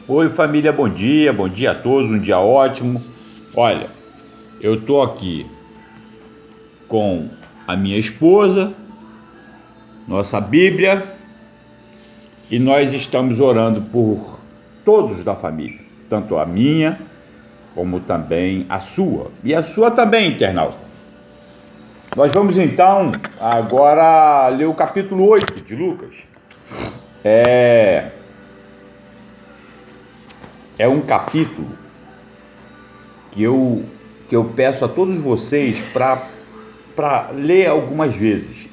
Oi família, bom dia a todos, um dia ótimo. Olha, eu tô aqui com a minha esposa, nossa Bíblia, e nós estamos orando por todos da família, tanto a minha como também a sua, e a sua também, internauta. Nós vamos então agora ler o capítulo 8 de Lucas. É um capítulo que eu peço a todos vocês para ler algumas vezes.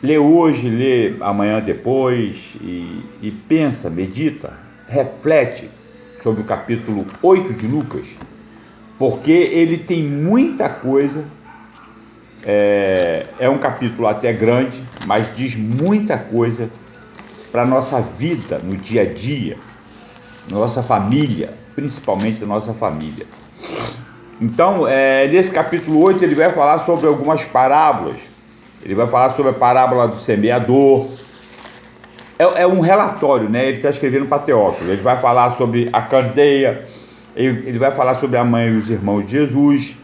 Lê hoje, lê amanhã depois e pensa, medita, reflete sobre o capítulo 8 de Lucas, porque ele tem muita coisa. É um capítulo até grande, mas diz muita coisa para a nossa vida no dia a dia, nossa família, principalmente a nossa família. Então, nesse capítulo 8 ele vai falar sobre algumas parábolas. Ele vai falar sobre a parábola do semeador. É um relatório, né? Ele está escrevendo para Teófilo. Ele vai falar sobre a candeia, ele vai falar sobre a mãe e os irmãos de Jesus.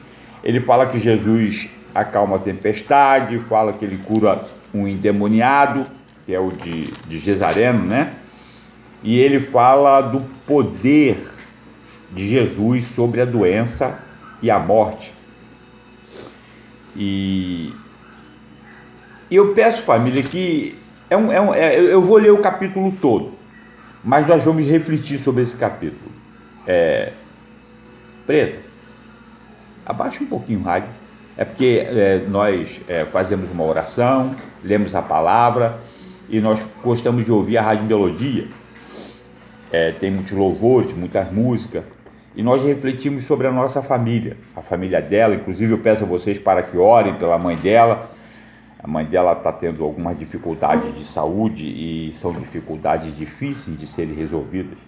Ele fala que Jesus acalma a tempestade, fala que ele cura um endemoniado, que é o de Gesareno, né? E ele fala do poder de Jesus sobre a doença e a morte. E eu peço, família, que eu vou ler o capítulo todo, mas nós vamos refletir sobre esse capítulo. Preto, abaixa um pouquinho o rádio. É porque nós fazemos uma oração, lemos a palavra e nós gostamos de ouvir a Rádio Melodia. Tem muitos louvores, muitas músicas, e nós refletimos sobre a nossa família, a família dela. Inclusive eu peço a vocês para que orem pela mãe dela. A mãe dela está tendo algumas dificuldades de saúde e são dificuldades difíceis de serem resolvidas.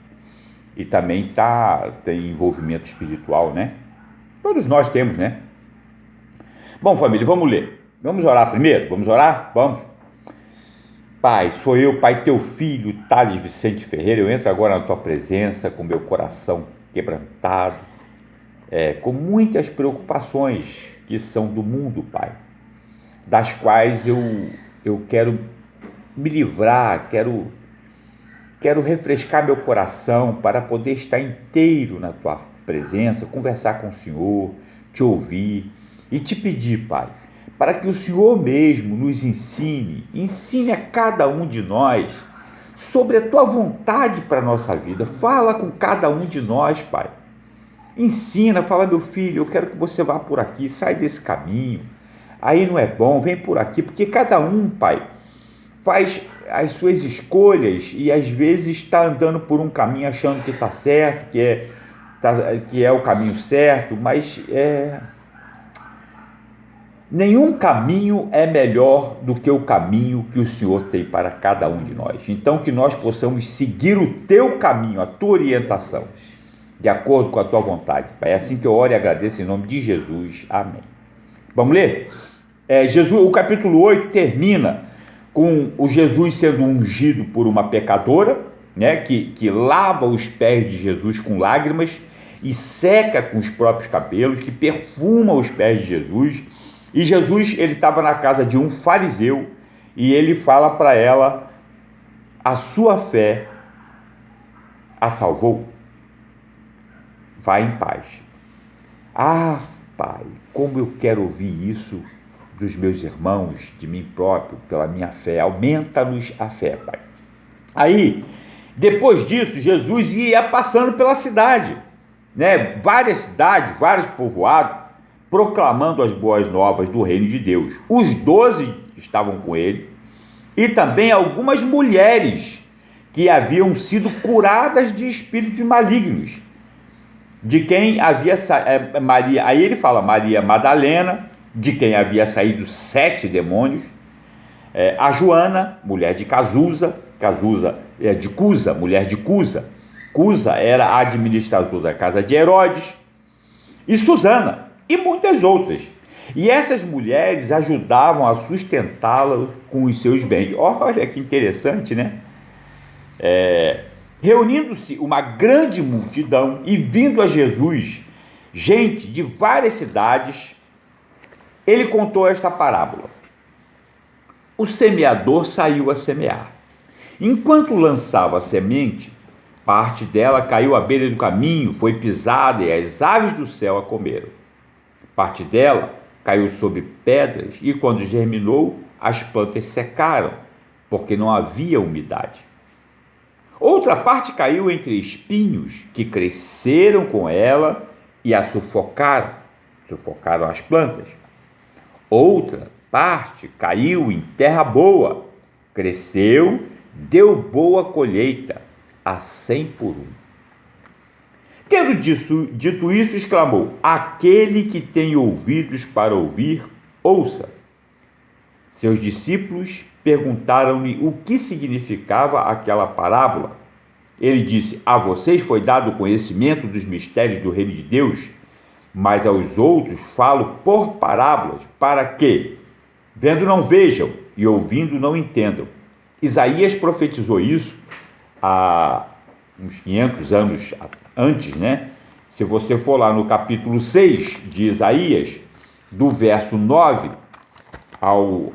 E também tem envolvimento espiritual, né? Todos nós temos, né? Bom, família, vamos ler. Vamos orar primeiro? Vamos orar? Vamos. Pai, sou eu, Pai, teu filho, Thales Vicente Ferreira. Eu entro agora na tua presença com meu coração quebrantado, com muitas preocupações que são do mundo, Pai, das quais eu quero me livrar, quero refrescar meu coração para poder estar inteiro na tua presença, conversar com o Senhor, te ouvir e te pedir, Pai, para que o Senhor mesmo nos ensine a cada um de nós sobre a tua vontade para a nossa vida. Fala com cada um de nós, Pai. Ensina, fala: meu filho, eu quero que você vá por aqui, sai desse caminho, aí não é bom, vem por aqui, porque cada um, Pai, faz as suas escolhas e às vezes está andando por um caminho achando que está certo, que é o caminho certo, mas nenhum caminho é melhor do que o caminho que o Senhor tem para cada um de nós. Então que nós possamos seguir o teu caminho, a tua orientação, de acordo com a tua vontade. É assim que eu oro e agradeço em nome de Jesus. Amém. Vamos ler? O capítulo 8 termina com o Jesus sendo ungido por uma pecadora, né, que lava os pés de Jesus com lágrimas e seca com os próprios cabelos, que perfuma os pés de Jesus. E Jesus, ele estava na casa de um fariseu e ele fala para ela: a sua fé a salvou, vá em paz. Ah, Pai, como eu quero ouvir isso dos meus irmãos, de mim próprio, pela minha fé. Aumenta-nos a fé, Pai. Aí, depois disso, Jesus ia passando pela cidade, né? Várias cidades, vários povoados, proclamando as boas novas do reino de Deus. Os 12 estavam com ele e também algumas mulheres que haviam sido curadas de espíritos malignos, de quem havia Maria, aí ele fala Maria Madalena, de quem havia saído 7 demônios, a Joana, mulher de Cazuza, de Cusa, mulher de Cusa. Cusa era administrador da casa de Herodes, e Susana, e muitas outras. E essas mulheres ajudavam a sustentá-la com os seus bens. Olha que interessante, né? Reunindo-se uma grande multidão e vindo a Jesus, gente de várias cidades, ele contou esta parábola. O semeador saiu a semear. Enquanto lançava a semente, parte dela caiu à beira do caminho, foi pisada e as aves do céu a comeram. Parte dela caiu sobre pedras e, quando germinou, as plantas secaram, porque não havia umidade. Outra parte caiu entre espinhos, que cresceram com ela e a sufocaram as plantas. Outra parte caiu em terra boa, cresceu, deu boa colheita, a 100 por 1. Tendo dito isso, exclamou: aquele que tem ouvidos para ouvir, ouça. Seus discípulos perguntaram-lhe o que significava aquela parábola. Ele disse: a vocês foi dado o conhecimento dos mistérios do reino de Deus, mas aos outros falo por parábolas, para que, vendo não vejam e ouvindo não entendam. Isaías profetizou isso há uns 500 anos antes, né? Se você for lá no capítulo 6 de Isaías, do verso 9 ao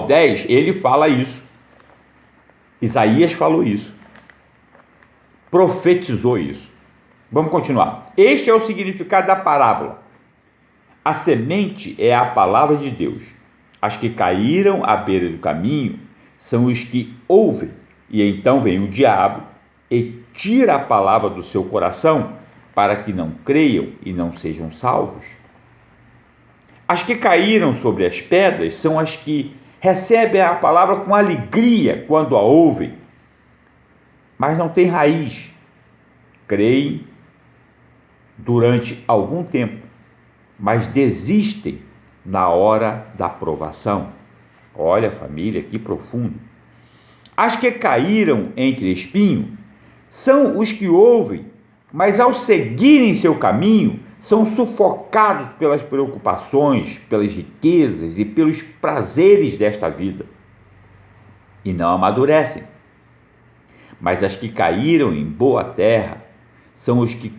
10, ele fala isso. Isaías falou isso, profetizou isso. Vamos continuar. Este é o significado da parábola. A semente é a palavra de Deus. As que caíram à beira do caminho são os que ouvem, e então vem o diabo e tira a palavra do seu coração, para que não creiam e não sejam salvos. As que caíram sobre as pedras são as que recebem a palavra com alegria quando a ouvem, mas não têm raiz. Creem durante algum tempo, mas desistem na hora da provação. Olha, família, que profundo. As que caíram entre espinhos são os que ouvem, mas ao seguirem seu caminho, são sufocados pelas preocupações, pelas riquezas e pelos prazeres desta vida, e não amadurecem. Mas as que caíram em boa terra são os que,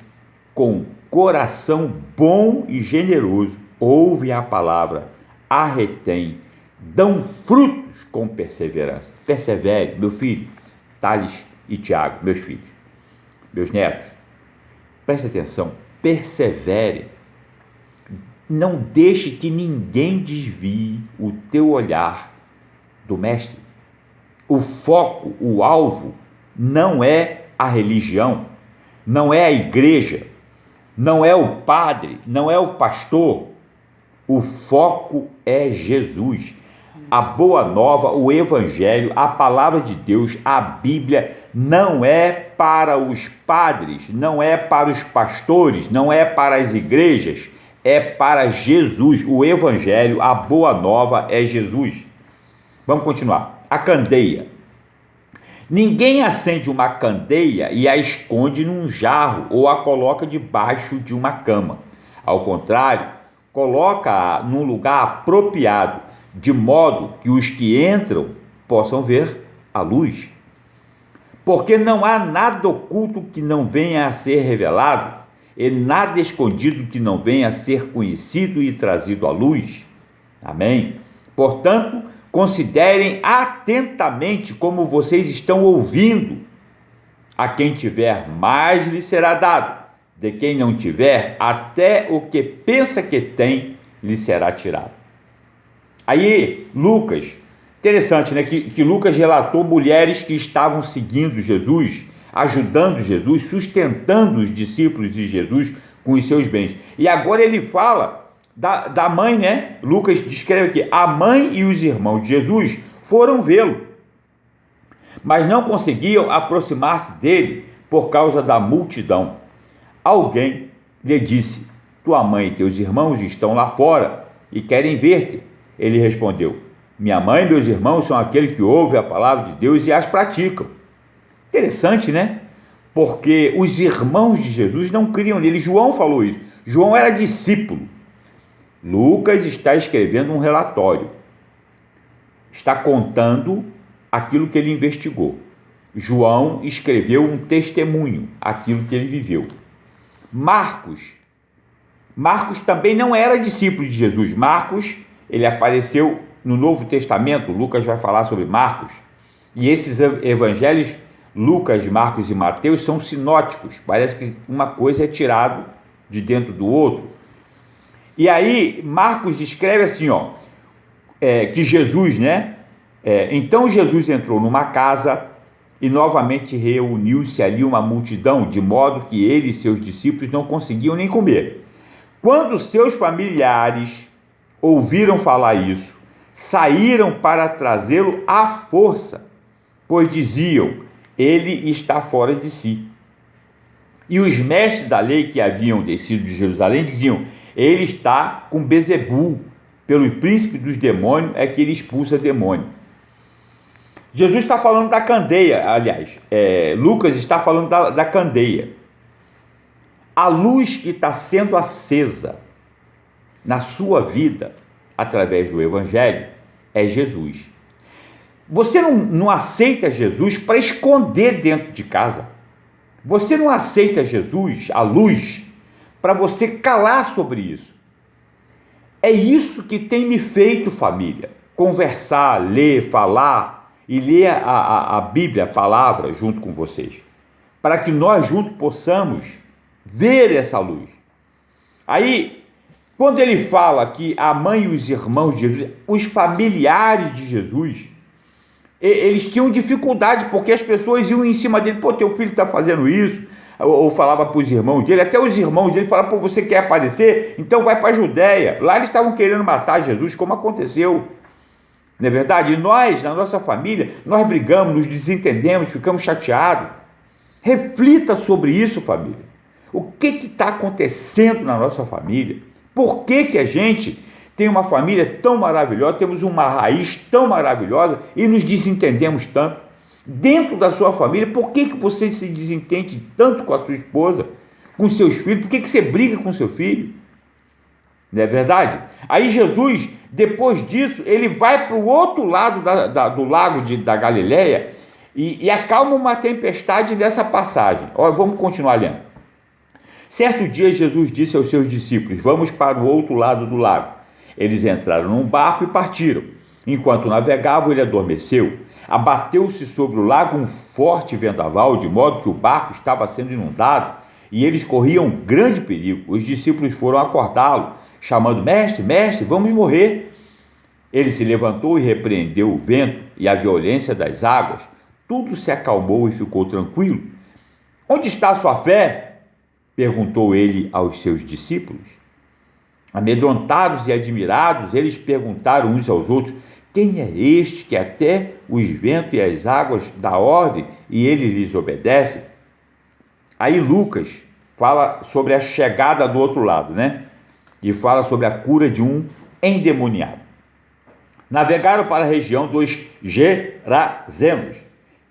com coração bom e generoso, ouvem a palavra, a retêm, dão frutos com perseverança. Persevere, meu filho, Thales e Tiago, meus filhos, meus netos, preste atenção, persevere. Não deixe que ninguém desvie o teu olhar do mestre. O foco, o alvo, não é a religião, não é a igreja, não é o padre, não é o pastor. O foco é Jesus. A boa nova, o evangelho, a palavra de Deus, a Bíblia, não é para os padres, não é para os pastores, não é para as igrejas, é para Jesus. O evangelho, a boa nova é Jesus. Vamos continuar. A candeia. Ninguém acende uma candeia e a esconde num jarro ou a coloca debaixo de uma cama. Ao contrário, coloca-a num lugar apropriado, de modo que os que entram possam ver a luz. Porque não há nada oculto que não venha a ser revelado, e nada escondido que não venha a ser conhecido e trazido à luz. Amém? Portanto, considerem atentamente como vocês estão ouvindo. A quem tiver, mais lhe será dado. De quem não tiver, até o que pensa que tem, lhe será tirado. Aí, Lucas, interessante, né? Que Lucas relatou mulheres que estavam seguindo Jesus, ajudando Jesus, sustentando os discípulos de Jesus com os seus bens. E agora ele fala da mãe, né? Lucas descreve aqui: a mãe e os irmãos de Jesus foram vê-lo, mas não conseguiam aproximar-se dele por causa da multidão. Alguém lhe disse: tua mãe e teus irmãos estão lá fora e querem ver-te. Ele respondeu: minha mãe e meus irmãos são aqueles que ouvem a palavra de Deus e as praticam. Interessante, né? Porque os irmãos de Jesus não criam nele. João falou isso. João era discípulo. Lucas está escrevendo um relatório. Está contando aquilo que ele investigou. João escreveu um testemunho, aquilo que ele viveu. Marcos também não era discípulo de Jesus. Marcos, ele apareceu no Novo Testamento. Lucas vai falar sobre Marcos. E esses evangelhos, Lucas, Marcos e Mateus, são sinóticos. Parece que uma coisa é tirada de dentro do outro. E aí, Marcos escreve assim, que Jesus, então Jesus entrou numa casa e novamente reuniu-se ali uma multidão, de modo que ele e seus discípulos não conseguiam nem comer. Quando seus familiares ouviram falar isso, saíram para trazê-lo à força, pois diziam, ele está fora de si. E os mestres da lei que haviam descido de Jerusalém diziam, ele está com Beelzebul, pelo príncipe dos demônios é que ele expulsa demônio. Jesus está falando da candeia, aliás, Lucas está falando da candeia. A luz que está sendo acesa na sua vida, através do Evangelho, é Jesus. Você não aceita Jesus para esconder dentro de casa. Você não aceita Jesus, a luz, para você calar sobre isso. É isso que tem me feito, família, conversar, ler, falar e ler a Bíblia, a palavra, junto com vocês, para que nós juntos possamos ver essa luz. Aí, quando ele fala que a mãe e os irmãos de Jesus, os familiares de Jesus, eles tinham dificuldade, porque as pessoas iam em cima dele, teu filho está fazendo isso, ou falava para os irmãos dele, até os irmãos dele falavam, você quer aparecer? Então vai para a Judéia. Lá eles estavam querendo matar Jesus, como aconteceu. Não é verdade? E nós, na nossa família, nós brigamos, nos desentendemos, ficamos chateados. Reflita sobre isso, família. O que está acontecendo na nossa família? Por que a gente tem uma família tão maravilhosa, temos uma raiz tão maravilhosa e nos desentendemos tanto? Dentro da sua família, por que você se desentende tanto com a sua esposa, com seus filhos? Por que você briga com seu filho? Não é verdade? Aí Jesus, depois disso, ele vai para o outro lado do lago da Galileia e acalma uma tempestade nessa passagem. Vamos continuar lendo. Certo dia Jesus disse aos seus discípulos, vamos para o outro lado do lago. Eles entraram num barco e partiram. Enquanto navegavam, ele adormeceu. Abateu-se sobre o lago um forte vendaval, de modo que o barco estava sendo inundado, e eles corriam grande perigo. Os discípulos foram acordá-lo, chamando, mestre, vamos morrer. Ele se levantou e repreendeu o vento e a violência das águas. Tudo se acalmou e ficou tranquilo. Onde está a sua fé? Perguntou ele aos seus discípulos. Amedrontados e admirados, eles perguntaram uns aos outros, quem é este que até os ventos e as águas dá ordem e ele lhes obedece? Aí Lucas fala sobre a chegada do outro lado, E fala sobre a cura de um endemoniado. Navegaram para a região dos Gerazenos,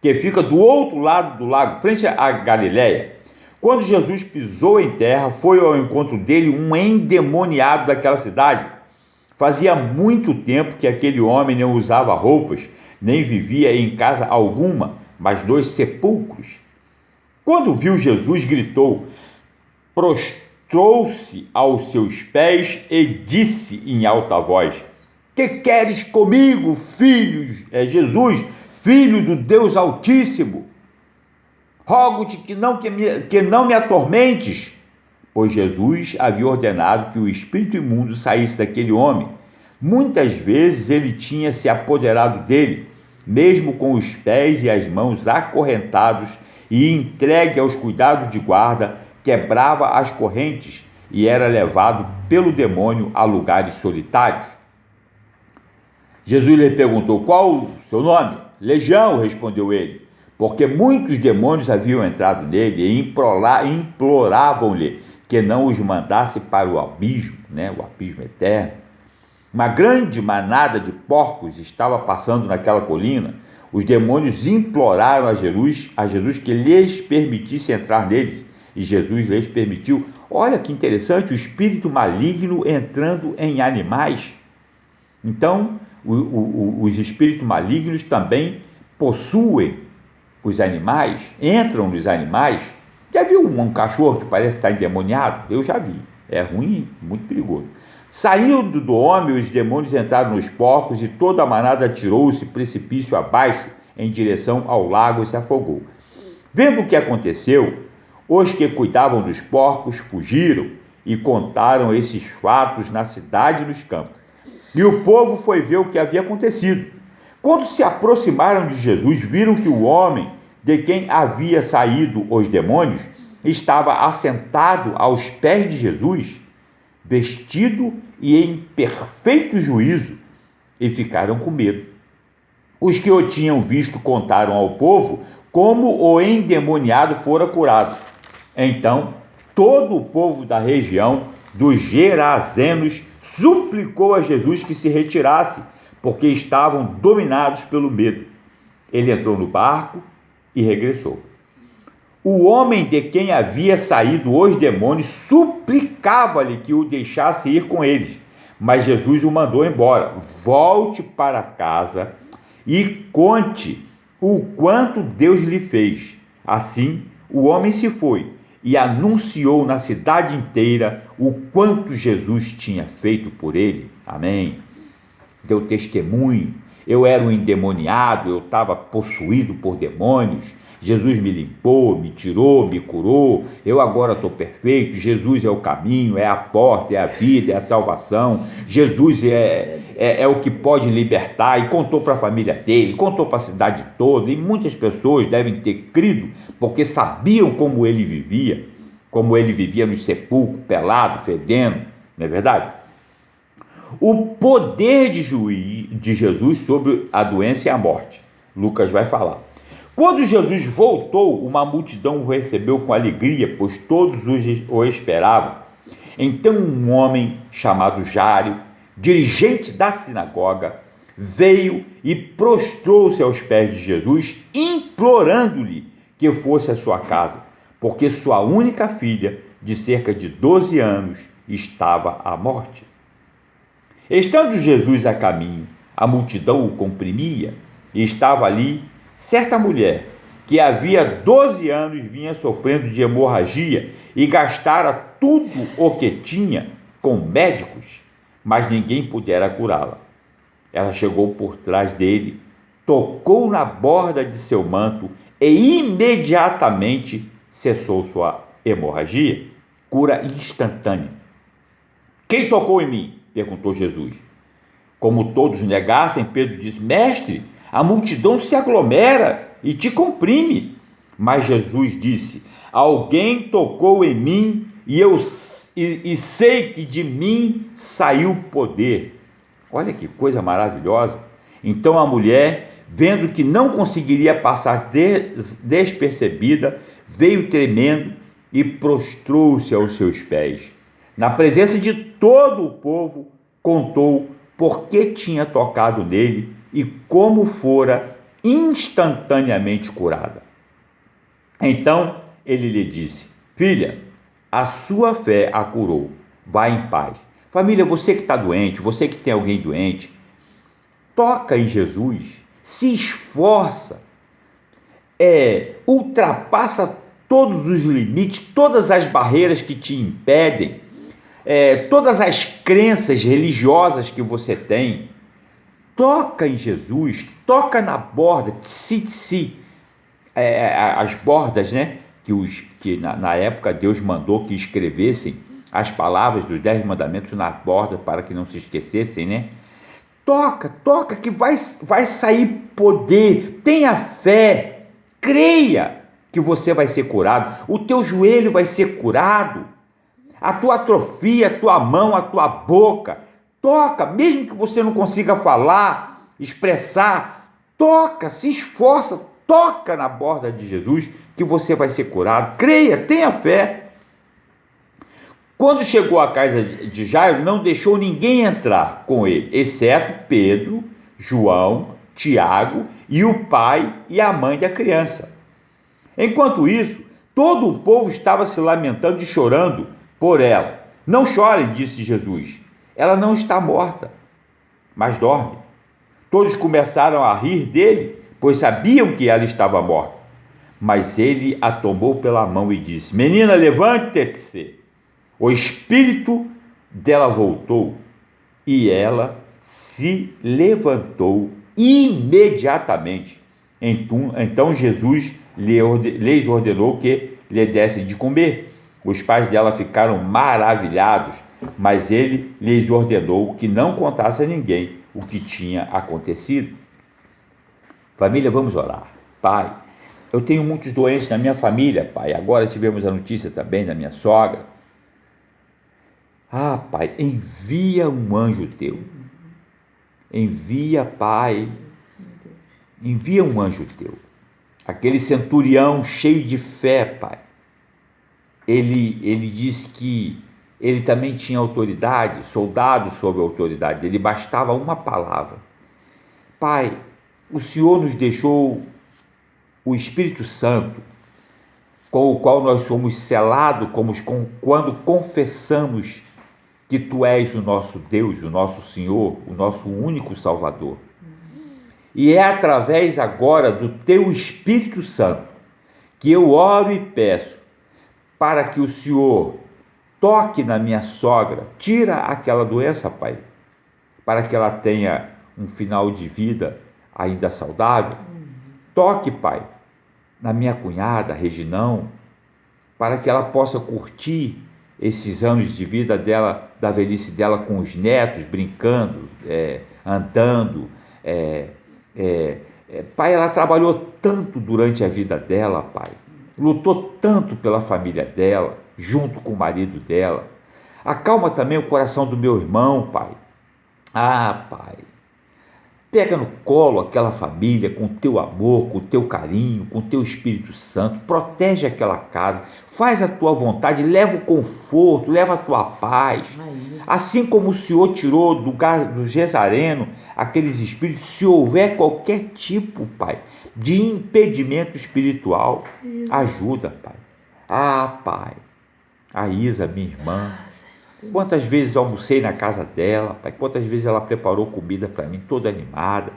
que fica do outro lado do lago, frente à Galileia. Quando Jesus pisou em terra, foi ao encontro dele um endemoniado daquela cidade. Fazia muito tempo que aquele homem não usava roupas, nem vivia em casa alguma, mas nos sepulcros. Quando viu Jesus, gritou, prostrou-se aos seus pés e disse em alta voz, que queres comigo, Jesus, filho do Deus Altíssimo? Rogo-te que não me atormentes, pois Jesus havia ordenado que o espírito imundo saísse daquele homem. Muitas vezes ele tinha se apoderado dele, mesmo com os pés e as mãos acorrentados e entregue aos cuidados de guarda, quebrava as correntes e era levado pelo demônio a lugares solitários. Jesus lhe perguntou, qual o seu nome? Legião, respondeu ele, porque muitos demônios haviam entrado nele e imploravam-lhe que não os mandasse para o abismo, o abismo eterno. Uma grande manada de porcos estava passando naquela colina. Os demônios imploraram a Jesus que lhes permitisse entrar neles, e Jesus lhes permitiu. Olha que interessante, o espírito maligno entrando em animais. Então, os espíritos malignos também possuem os animais, entram nos animais. Já viu um cachorro que parece estar endemoniado? Eu já vi. É ruim, muito perigoso. Saindo do homem, os demônios entraram nos porcos e toda a manada atirou-se precipício abaixo em direção ao lago e se afogou. Vendo o que aconteceu, os que cuidavam dos porcos fugiram e contaram esses fatos na cidade e nos campos. E o povo foi ver o que havia acontecido. Quando se aproximaram de Jesus, viram que o homem de quem havia saído os demônios estava assentado aos pés de Jesus, vestido e em perfeito juízo, e ficaram com medo. Os que o tinham visto contaram ao povo como o endemoniado fora curado. Então, todo o povo da região dos Gerazenos suplicou a Jesus que se retirasse, porque estavam dominados pelo medo. Ele entrou no barco e regressou. O homem de quem havia saído os demônios suplicava-lhe que o deixasse ir com eles, mas Jesus o mandou embora. Volte para casa e conte o quanto Deus lhe fez. Assim, o homem se foi e anunciou na cidade inteira o quanto Jesus tinha feito por ele. Amém. Deu testemunho. Eu era um endemoniado, eu estava possuído por demônios. Jesus me limpou, me tirou, me curou. Eu agora estou perfeito. Jesus é o caminho, é a porta, é a vida, é a salvação. Jesus é o que pode libertar. E contou para a família dele, contou para a cidade toda. E muitas pessoas devem ter crido, porque sabiam como ele vivia nos sepulcros, pelado, fedendo. Não é verdade? O poder de Jesus sobre a doença e a morte. Lucas vai falar. Quando Jesus voltou, uma multidão o recebeu com alegria, pois todos o esperavam. Então um homem chamado Jairo, dirigente da sinagoga, veio e prostrou-se aos pés de Jesus, implorando-lhe que fosse à sua casa, porque sua única filha, de cerca de 12 anos, estava à morte. Estando Jesus a caminho, a multidão o comprimia, e estava ali certa mulher, que havia 12 anos vinha sofrendo de hemorragia e gastara tudo o que tinha com médicos, mas ninguém pudera curá-la. Ela chegou por trás dele, tocou na borda de seu manto e imediatamente cessou sua hemorragia. Cura instantânea. Quem tocou em mim? Perguntou Jesus. Como todos negassem, Pedro disse: Mestre, a multidão se aglomera e te comprime. Mas Jesus disse: Alguém tocou em mim e sei que de mim saiu poder. Olha que coisa maravilhosa. Então a mulher, vendo que não conseguiria passar despercebida, veio tremendo e prostrou-se aos seus pés. Na presença de todo o povo, contou por que tinha tocado nele e como fora instantaneamente curada. Então ele lhe disse: Filha, a sua fé a curou, vá em paz. Família, você que está doente, você que tem alguém doente, toca em Jesus, se esforça, ultrapassa todos os limites, todas as barreiras que te impedem, todas as crenças religiosas que você tem. Toca em Jesus, toca na borda, as bordas, né? Que na época Deus mandou que escrevessem as palavras dos 10 mandamentos na borda para que não se esquecessem, né? Toca, que vai sair poder. Tenha fé, creia que você vai ser curado, o teu joelho vai ser curado, a tua atrofia, a tua mão, a tua boca. Toca, mesmo que você não consiga falar, expressar, toca, se esforça, toca na borda de Jesus que você vai ser curado. Creia, tenha fé. Quando chegou à casa de Jairo, não deixou ninguém entrar com ele, exceto Pedro, João, Tiago e o pai e a mãe da criança. Enquanto isso, todo o povo estava se lamentando e chorando por ela. Não chorem, disse Jesus. Ela não está morta, mas dorme. Todos começaram a rir dele, pois sabiam que ela estava morta. Mas ele a tomou pela mão e disse: Menina, levante-se. O espírito dela voltou e ela se levantou imediatamente. Então Jesus lhes ordenou que lhe dessem de comer. Os pais dela ficaram maravilhados, mas ele lhes ordenou que não contasse a ninguém o que tinha acontecido. Família, vamos orar. Pai, eu tenho muitos doentes na minha família, Pai. Agora tivemos a notícia também da minha sogra. Ah, Pai, envia um anjo teu. Envia, Pai, envia um anjo teu. Aquele centurião cheio de fé, Pai. Ele disse que ele também tinha autoridade, soldado sob autoridade. Ele bastava uma palavra. Pai, o Senhor nos deixou o Espírito Santo, com o qual nós somos selados quando confessamos que Tu és o nosso Deus, o nosso Senhor, o nosso único Salvador. E é através agora do Teu Espírito Santo que eu oro e peço para que o Senhor toque na minha sogra, tira aquela doença, Pai, para que ela tenha um final de vida ainda saudável. Toque, Pai, na minha cunhada, Reginão, para que ela possa curtir esses anos de vida dela, da velhice dela com os netos, brincando, andando. Pai, ela trabalhou tanto durante a vida dela, Pai. Lutou tanto pela família dela, junto com o marido dela. Acalma também o coração do meu irmão, Pai. Ah, Pai, pega no colo aquela família com o Teu amor, com o Teu carinho, com o Teu Espírito Santo. Protege aquela casa, faz a Tua vontade, leva o conforto, leva a Tua paz. Assim como o Senhor tirou do Gezareno aqueles espíritos, se houver qualquer tipo, Pai, de impedimento espiritual, ajuda, Pai. Ah, Pai, a Isa, minha irmã, quantas vezes almocei na casa dela, Pai, quantas vezes ela preparou comida para mim, toda animada.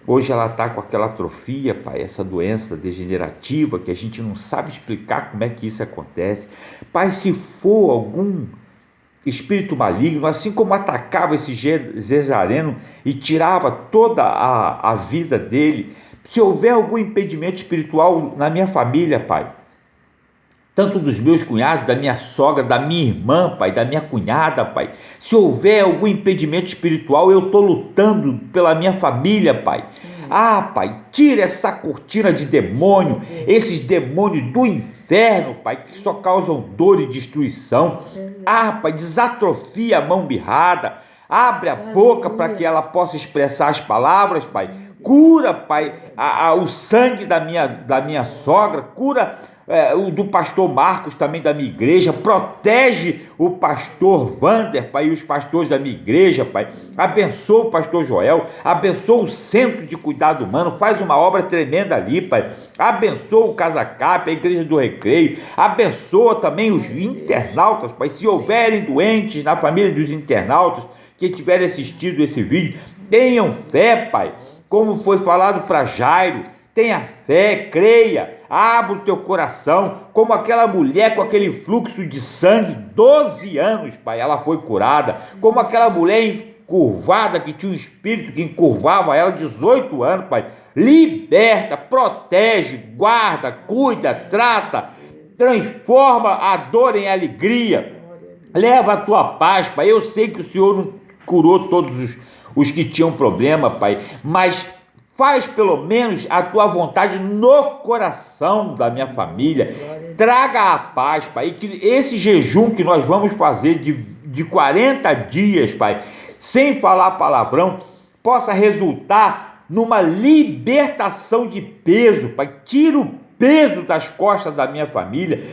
Hoje ela está com aquela atrofia, Pai, essa doença degenerativa que a gente não sabe explicar como é que isso acontece. Pai, se for algum espírito maligno, assim como atacava esse Gezareno e tirava toda a vida dele, se houver algum impedimento espiritual na minha família, Pai, tanto dos meus cunhados, da minha sogra, da minha irmã, Pai, da minha cunhada, Pai, se houver algum impedimento espiritual, eu estou lutando pela minha família, Pai. Ah, Pai, tira essa cortina de demônio, esses demônios do inferno, Pai, que só causam dor e destruição. Ah, Pai, desatrofia a mão mirrada, abre a boca para que ela possa expressar as palavras, Pai. Cura, Pai, o sangue da minha sogra, cura o do pastor Marcos, também da minha igreja, protege o pastor Wander, Pai, e os pastores da minha igreja, Pai, abençoa o pastor Joel, abençoa o Centro de Cuidado Humano, faz uma obra tremenda ali, Pai, abençoa o Casa Cap, a Igreja do Recreio, abençoa também os internautas, Pai, se houverem doentes na família dos internautas, que tiverem assistido esse vídeo, tenham fé, Pai, como foi falado para Jairo, tenha fé, creia, abra o teu coração, como aquela mulher com aquele fluxo de sangue, 12 anos, Pai, ela foi curada, como aquela mulher encurvada, que tinha um espírito que encurvava ela, 18 anos, Pai, liberta, protege, guarda, cuida, trata, transforma a dor em alegria, leva a tua paz, Pai. Eu sei que o Senhor não curou todos os que tinham problema, Pai, mas faz pelo menos a tua vontade no coração da minha família. Traga a paz, Pai. E que esse jejum que nós vamos fazer de 40 dias, Pai, sem falar palavrão, possa resultar numa libertação de peso, Pai. Tira o peso das costas da minha família.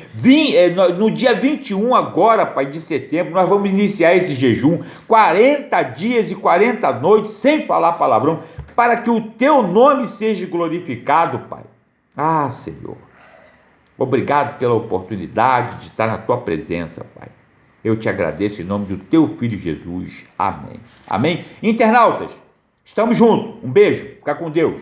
No dia 21 agora, Pai, de setembro, nós vamos iniciar esse jejum, 40 dias e 40 noites, sem falar palavrão, para que o teu nome seja glorificado, Pai. Ah, Senhor, obrigado pela oportunidade de estar na tua presença, Pai. Eu te agradeço em nome do teu Filho Jesus. Amém. Amém? Internautas, estamos juntos. Um beijo. Fica com Deus.